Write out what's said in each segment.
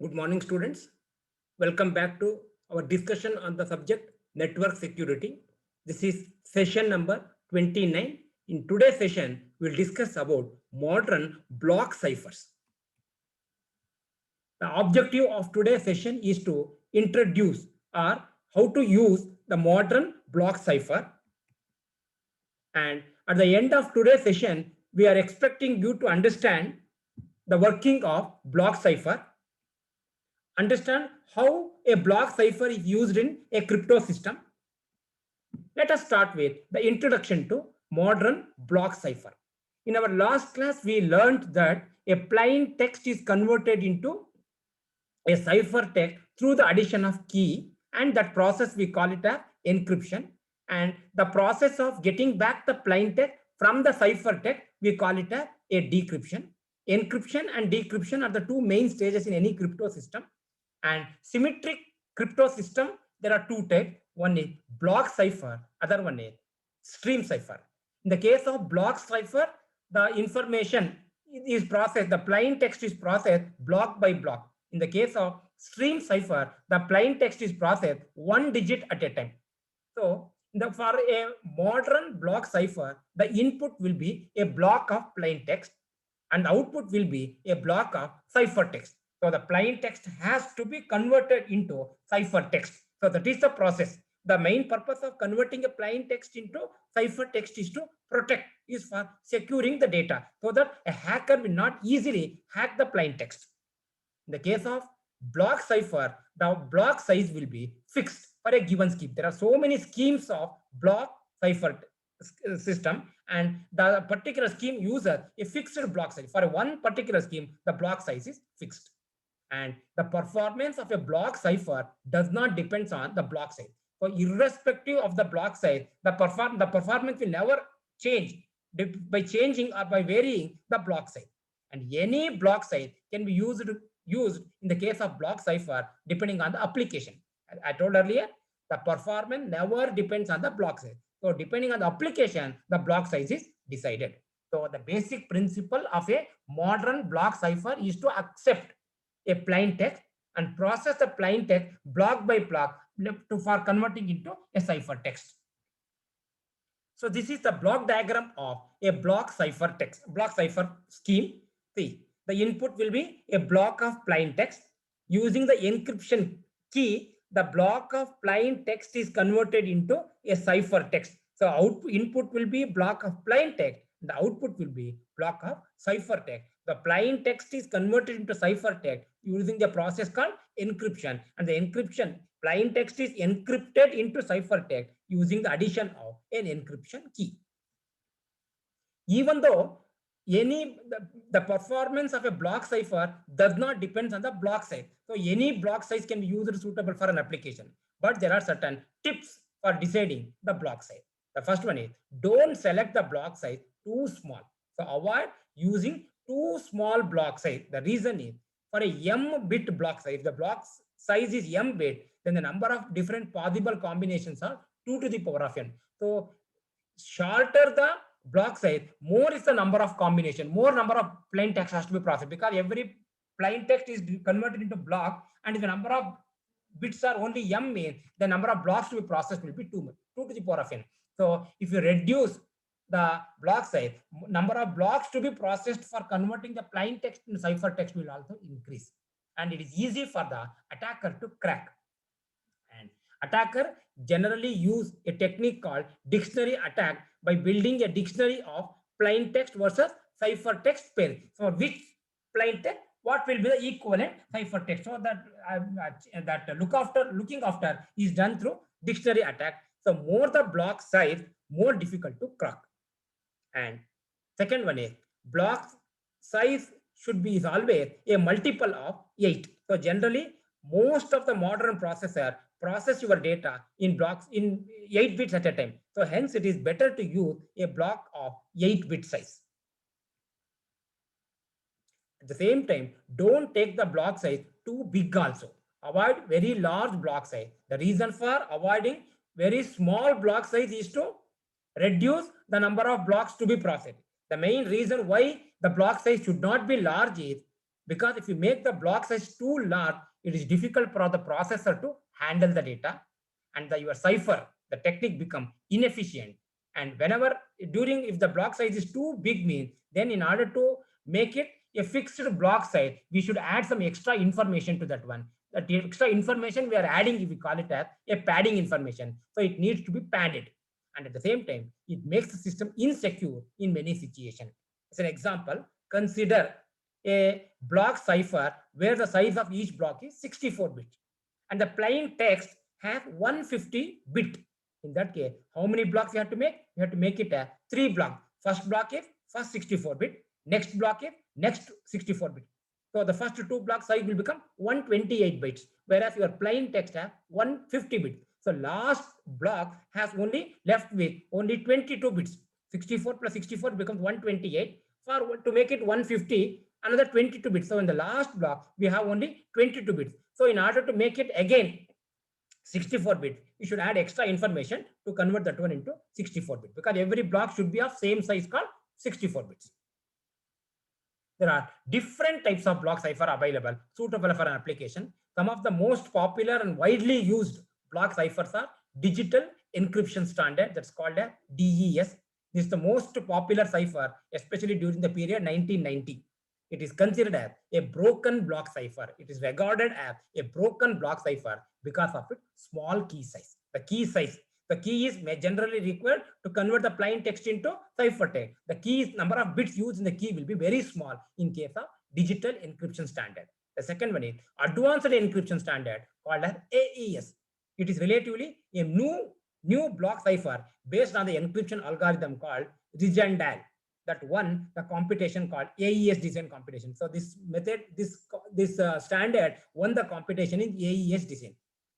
Good morning, students. Welcome back to our discussion on the subject network security. This is session number 29. In today's session, we'll discuss about modern block ciphers. The objective of today's session is to introduce or how to use the modern block cipher. And at the end of today's session, we are expecting you to understand the working of block cipher, understand how a block cipher is used in a crypto system. Let us start with the introduction to modern block cipher. In our last class, we learned that a plain text is converted into a cipher text through the addition of key, and that process we call it a encryption. And the process of getting back the plain text from the cipher text, we call it a decryption. Encryption and decryption are the two main stages in any crypto system. And symmetric crypto system, there are two types. One is block cipher, other one is stream cipher. In the case of block cipher, the information is processed, the plain text is processed block by block. In the case of stream cipher, the plain text is processed one digit at a time. So for a modern block cipher, the input will be a block of plain text and the output will be a block of cipher text. So the plain text has to be converted into cipher text. So that is the process. The main purpose of converting a plain text into cipher text is to protect, is for securing the data so that a hacker will not easily hack the plain text. In the case of block cipher, the block size will be fixed for a given scheme. There are so many schemes of block cipher system, and the particular scheme uses a fixed block size. For one particular scheme, the block size is fixed. And the performance of a block cipher does not depend on the block size. So irrespective of the block size, the performance will never change by changing or by varying the block size. And any block size can be used in the case of block cipher depending on the application. I told earlier, the performance never depends on the block size. So depending on the application, the block size is decided. So the basic principle of a modern block cipher is to accept a plain text and process the plain text block by block for converting into a cipher text. So this is the block diagram of a block cipher scheme. See, the input will be a block of plain text. Using the encryption key, the block of plain text is converted into a cipher text. So input will be block of plain text. The output will be block of cipher text. The plain text is converted into cipher text using the process called encryption. And the encryption, plain text is encrypted into cipher text using the addition of an encryption key. Even though the performance of a block cipher does not depend on the block size. So any block size can be used suitable for an application. But there are certain tips for deciding the block size. The first one is don't select the block size too small. So avoid using too small block size. The reason is for a m bit block size, if the block size is m bit, then the number of different possible combinations are 2 to the power of n. So shorter the block size, more is the number of combination, more number of plain text has to be processed, because every plain text is converted into block, and if the number of bits are only m in, the number of blocks to be processed will be 2 to the power of n. So if you reduce the block size, number of blocks to be processed for converting the plain text into cipher text will also increase, and it is easy for the attacker to crack. And attacker generally use a technique called dictionary attack by building a dictionary of plain text versus cipher text pair. For which plain text, what will be the equivalent cipher text? So that looking after is done through dictionary attack. So more the block size, more difficult to crack. And second one is block size should be always a multiple of 8. So generally, most of the modern processor process your data in blocks in 8 bits at a time. So hence it is better to use a block of 8-bit size. At the same time, don't take the block size too big also. Avoid very large block size. The reason for avoiding very small block size is to reduce the number of blocks to be processed. The main reason why the block size should not be large is because if you make the block size too large, it is difficult for the processor to handle the data, and your cipher, the technique become inefficient. And whenever during, if the block size is too big means, then in order to make it a fixed block size, we should add some extra information to that one. That extra information we are adding, if we call it as a padding information. So it needs to be padded. And at the same time, it makes the system insecure in many situations. As an example, consider a block cipher where the size of each block is 64 bit and the plain text has 150 bit. In that case, how many blocks you have to make? You have to make it a 3 block. First block is first 64 bit, next block is next 64 bit. So the first 2 block size will become 128 bits, whereas your plain text has 150 bits. So last block has only left with only 22 bits. 64 plus 64 becomes 128. For to make it 150, another 22 bits. So in the last block, we have only 22 bits. So in order to make it again 64 bit, you should add extra information to convert that one into 64 bit, because every block should be of same size called 64 bits. There are different types of block cipher available suitable for an application. Some of the most popular and widely used block ciphers are digital encryption standard, that's called a DES. This is the most popular cipher, especially during the period 1990. It is considered as a broken block cipher. It is regarded as a broken block cipher because of its small key size. The key is generally required to convert the plain text into cipher text. The key number of bits used in the key will be very small in case of digital encryption standard. The second one is advanced encryption standard called as AES. It is relatively a new block cipher based on the encryption algorithm called Rijandal. That won the competition called AES design competition. So this method, this standard won the competition in AES design.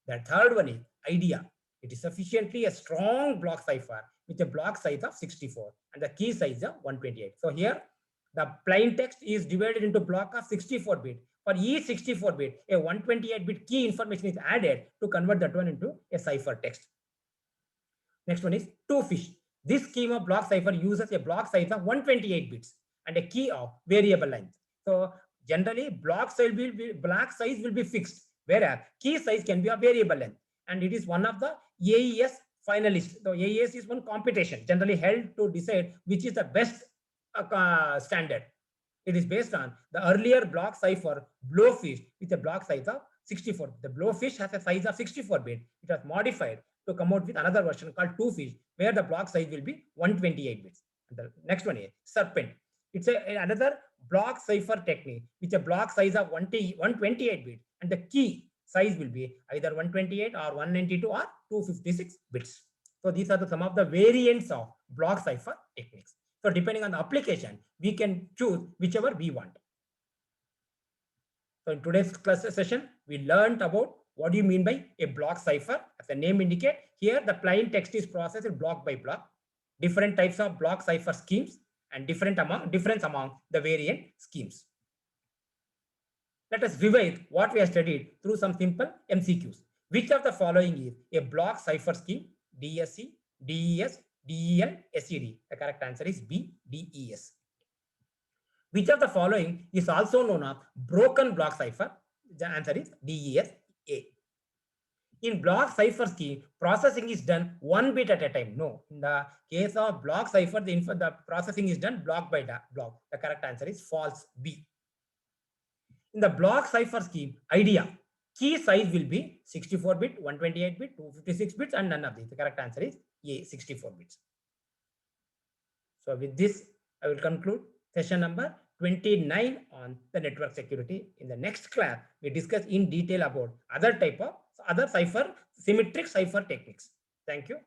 The third one is IDEA. It is sufficiently a strong block cipher with a block size of 64 and the key size of 128. So here the plain text is divided into block of 64 bit. For each 64 bit, a 128 bit key information is added to convert that one into a cipher text. Next one is two-fish. This scheme of block cipher uses a block size of 128 bits and a key of variable length. So generally block size will be fixed, whereas key size can be a variable length. And it is one of the AES finalists. So AES is one competition generally held to decide which is the best standard. It is based on the earlier block cipher Blowfish with a block size of 64. The Blowfish has a size of 64 bit. It was modified to come out with another version called Two-Fish, where the block size will be 128 bits. And the next one is Serpent. It's another block cipher technique with a block size of 128 bits, and the key size will be either 128 or 192 or 256 bits. So these are some of the variants of block cipher techniques. So depending on the application, we can choose whichever we want. So in today's class session, we learned about what do you mean by a block cipher. As the name indicates, here the plain text is processed block by block, different types of block cipher schemes, and difference among the variant schemes. Let us revise what we have studied through some simple MCQs. Which of the following is a block cipher scheme? DSC, DES, DEL, SED. The correct answer is B, DES. Which of the following is also known as broken block cipher? The answer is DES, A. In block cipher scheme, processing is done one bit at a time. No, in the case of block cipher, the processing is done block by block. The correct answer is false, B. In the block cipher scheme, IDEA, key size will be 64 bit, 128 bit, 256 bits, and none of these. The correct answer is A, 64 bits. So with this, I will conclude session number 29 on the network security. In the next class, we discuss in detail about other cipher, symmetric cipher techniques. Thank you.